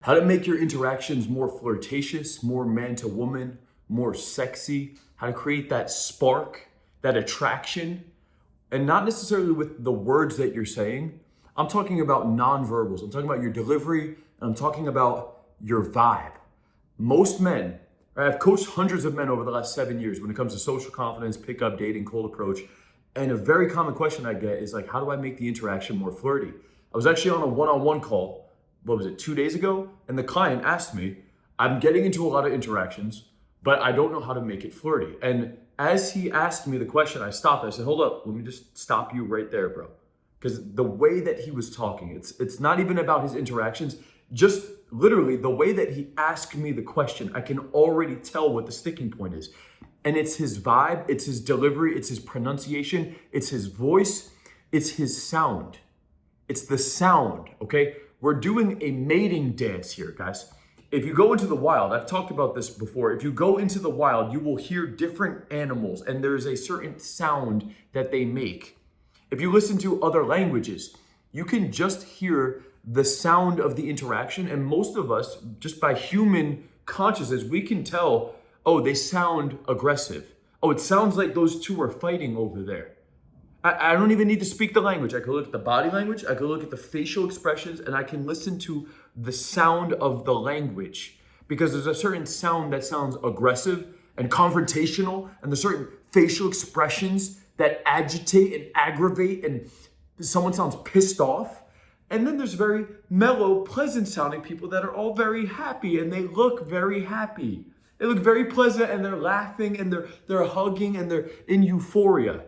How to make your interactions more flirtatious, more man to woman, more sexy, how to create that spark, that attraction, and not necessarily with the words that you're saying. I'm talking about nonverbals. I'm talking about your delivery, and I'm talking about your vibe. Most men, I've coached hundreds of men over the last 7 years when it comes to social confidence, pickup, dating, cold approach. And a very common question I get is like, how do I make the interaction more flirty? I was actually on a one-on-one call, 2 days ago? And the client asked me, I'm getting into a lot of interactions, but I don't know how to make it flirty. And as he asked me the question, I stopped. I said, hold up, let me just stop you right there, bro. Because the way that he was talking, it's not even about his interactions, just literally the way that he asked me the question, I can already tell what the sticking point is. And it's his vibe, it's his delivery, it's his pronunciation, it's his voice, it's his sound. It's the sound, okay? We're doing a mating dance here, guys. If you go into the wild, I've talked about this before. If you go into the wild, you will hear different animals and there's a certain sound that they make. If you listen to other languages, you can just hear the sound of the interaction. And most of us, just by human consciousness, we can tell, oh, they sound aggressive. Oh, it sounds like those two are fighting over there. I don't even need to speak the language. I can look at the body language, I can look at the facial expressions, and I can listen to the sound of the language. Because there's a certain sound that sounds aggressive and confrontational, and there's certain facial expressions that agitate and aggravate, and someone sounds pissed off. And then there's very mellow, pleasant sounding people that are all very happy, and they look very happy. They look very pleasant, and they're laughing, and they're hugging, and they're in euphoria.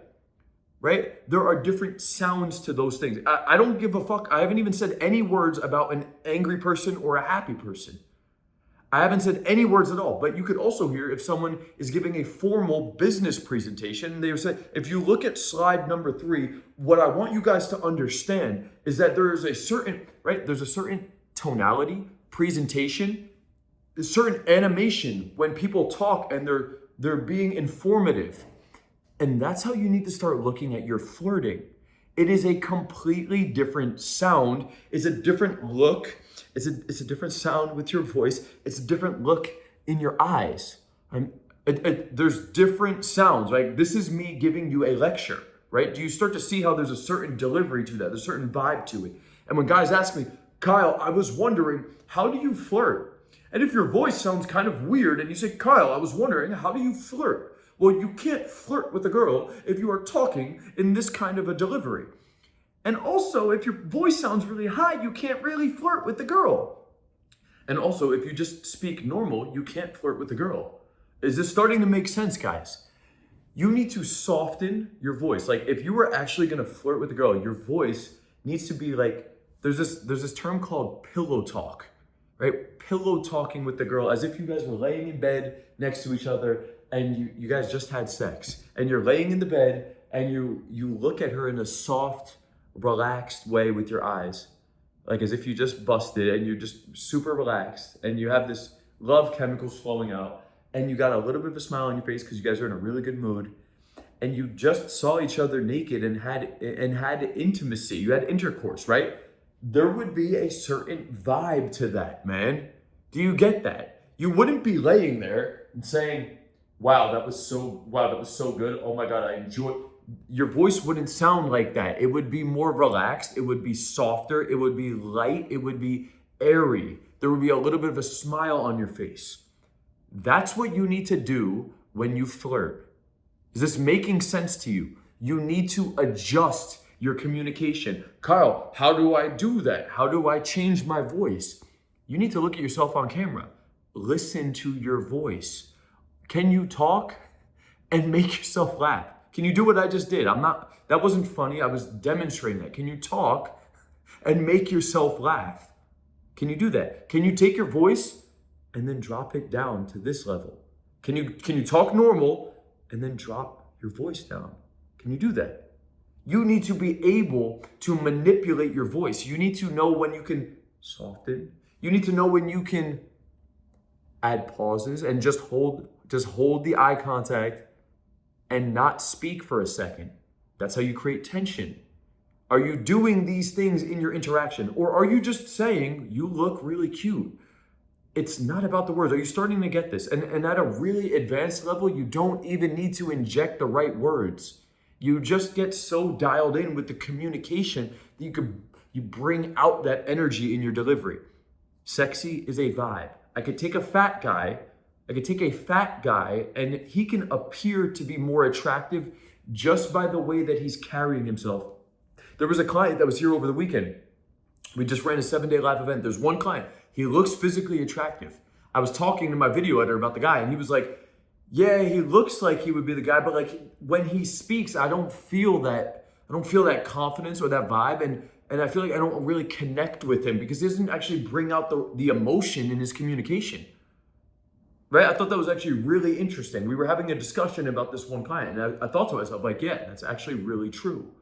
Right? There are different sounds to those things. I don't give a fuck. I haven't even said any words about an angry person or a happy person. I haven't said any words at all. But you could also hear if someone is giving a formal business presentation, they say, if you look at slide number 3, what I want you guys to understand is that there is a certain, right? There's a certain tonality, presentation, a certain animation when people talk and they're being informative. And that's how you need to start looking at your flirting. It is a completely different sound. It's a different look. It's a different sound with your voice. It's a different look in your eyes. There's different sounds. Like this is me giving you a lecture, right? Do you start to see how there's a certain delivery to that? There's a certain vibe to it. And when guys ask me, Kyle, I was wondering, how do you flirt? And if your voice sounds kind of weird and you say, Kyle, I was wondering, how do you flirt? Well, you can't flirt with a girl if you are talking in this kind of a delivery. And also, if your voice sounds really high, you can't really flirt with the girl. And also, if you just speak normal, you can't flirt with the girl. Is this starting to make sense, guys? You need to soften your voice. Like if you were actually going to flirt with a girl, your voice needs to be like, there's this term called pillow talk, right? Pillow talking with the girl as if you guys were laying in bed next to each other and you guys just had sex, and you're laying in the bed and you look at her in a soft, relaxed way with your eyes, like as if you just busted and you're just super relaxed and you have this love chemicals flowing out and you got a little bit of a smile on your face because you guys are in a really good mood and you just saw each other naked and had intimacy, you had intercourse, right? There would be a certain vibe to that, man. Do you get that? You wouldn't be laying there and saying, wow, that was so good. Oh my God, I enjoyed. Your voice wouldn't sound like that. It would be more relaxed. It would be softer. It would be light. It would be airy. There would be a little bit of a smile on your face. That's what you need to do when you flirt. Is this making sense to you? You need to adjust your communication. Kyle, how do I do that? How do I change my voice? You need to look at yourself on camera. Listen to your voice. Can you talk and make yourself laugh? Can you do what I just did? That wasn't funny. I was demonstrating that. Can you talk and make yourself laugh? Can you do that? Can you take your voice and then drop it down to this level? Can you talk normal and then drop your voice down? Can you do that? You need to be able to manipulate your voice. You need to know when you can soften. You need to know when you can add pauses and just hold the eye contact and not speak for a second. That's how you create tension. Are you doing these things in your interaction? Or are you just saying, you look really cute? It's not about the words. Are you starting to get this? And at a really advanced level, you don't even need to inject the right words. You just get so dialed in with the communication that you bring out that energy in your delivery. Sexy is a vibe. I could take a fat guy and he can appear to be more attractive just by the way that he's carrying himself. There was a client that was here over the weekend. We just ran a 7-day live event. There's one client. He looks physically attractive. I was talking to my video editor about the guy, and he was like, yeah, he looks like he would be the guy, but like when he speaks, I don't feel that confidence or that vibe. And I feel like I don't really connect with him because he doesn't actually bring out the emotion in his communication. Right? I thought that was actually really interesting. We were having a discussion about this one client, and I thought to myself, like, yeah, that's actually really true.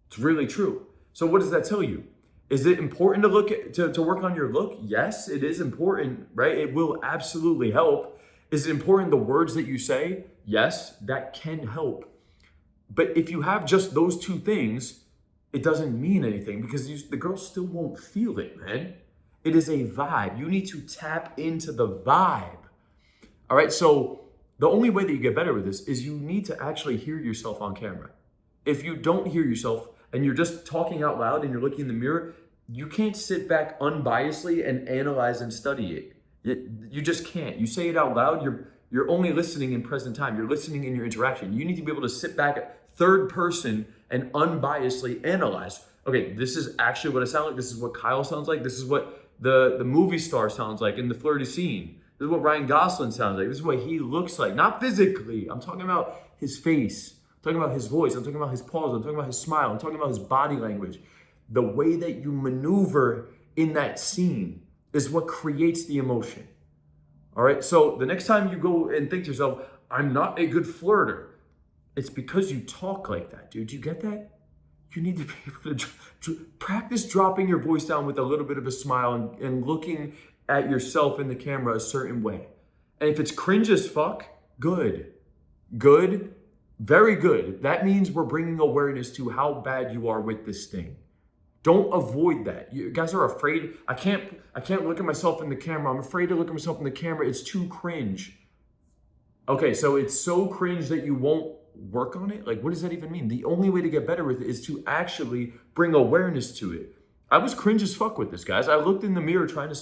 It's really true. So what does that tell you? Is it important to work on your look? Yes, it is important, right? It will absolutely help. Is it important the words that you say? Yes, that can help. But if you have just those two things, it doesn't mean anything because the girl still won't feel it, man. It is a vibe. You need to tap into the vibe. All right, so the only way that you get better with this is you need to actually hear yourself on camera. If you don't hear yourself and you're just talking out loud and you're looking in the mirror, you can't sit back unbiasedly and analyze and study it. You just can't. You say it out loud, you're only listening in present time. You're listening in your interaction. You need to be able to sit back third person and unbiasedly analyze. Okay, this is actually what I sound like. This is what Kyle sounds like. This is what the movie star sounds like in the flirty scene. This is what Ryan Gosling sounds like. This is what he looks like. Not physically. I'm talking about his face. I'm talking about his voice. I'm talking about his pause. I'm talking about his smile. I'm talking about his body language. The way that you maneuver in that scene is what creates the emotion. All right. So the next time you go and think to yourself, I'm not a good flirter, it's because you talk like that, dude. Do you get that? You need to be able to practice dropping your voice down with a little bit of a smile and looking at yourself in the camera a certain way. And if it's cringe as fuck, good, very good. That means we're bringing awareness to how bad you are with this thing. Don't avoid that. You guys are afraid. I can't look at myself in the camera. I'm afraid to look at myself in the camera. It's too cringe. Okay, so it's so cringe that you won't work on it? Like, what does that even mean? The only way to get better with it is to actually bring awareness to it. I was cringe as fuck with this, guys. I looked in the mirror trying to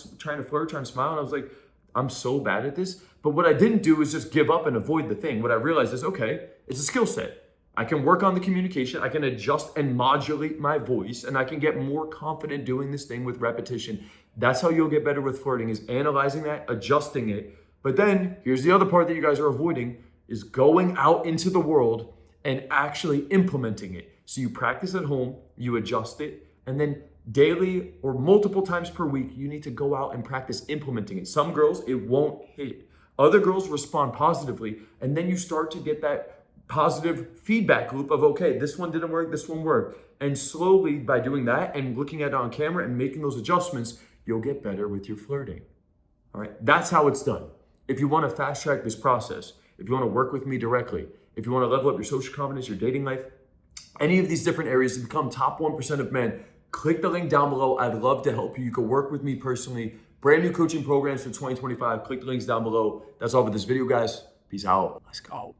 flirt, trying to smile, and I was like, I'm so bad at this. But what I didn't do is just give up and avoid the thing. What I realized is, okay, it's a skill set. I can work on the communication. I can adjust and modulate my voice, and I can get more confident doing this thing with repetition. That's how you'll get better with flirting, is analyzing that, adjusting it. But then here's the other part that you guys are avoiding, is going out into the world and actually implementing it. So you practice at home, you adjust it, and then daily or multiple times per week, you need to go out and practice implementing it. Some girls, it won't hit. Other girls respond positively, and then you start to get that positive feedback loop of, okay, this one didn't work, this one worked. And slowly, by doing that and looking at it on camera and making those adjustments, you'll get better with your flirting. All right, that's how it's done. If you want to fast track this process, if you want to work with me directly, if you want to level up your social confidence, your dating life, any of these different areas to become top 1% of men, click the link down below. I'd love to help you. You can work with me personally. Brand new coaching programs for 2025. Click the links down below. That's all for this video, guys. Peace out. Let's go.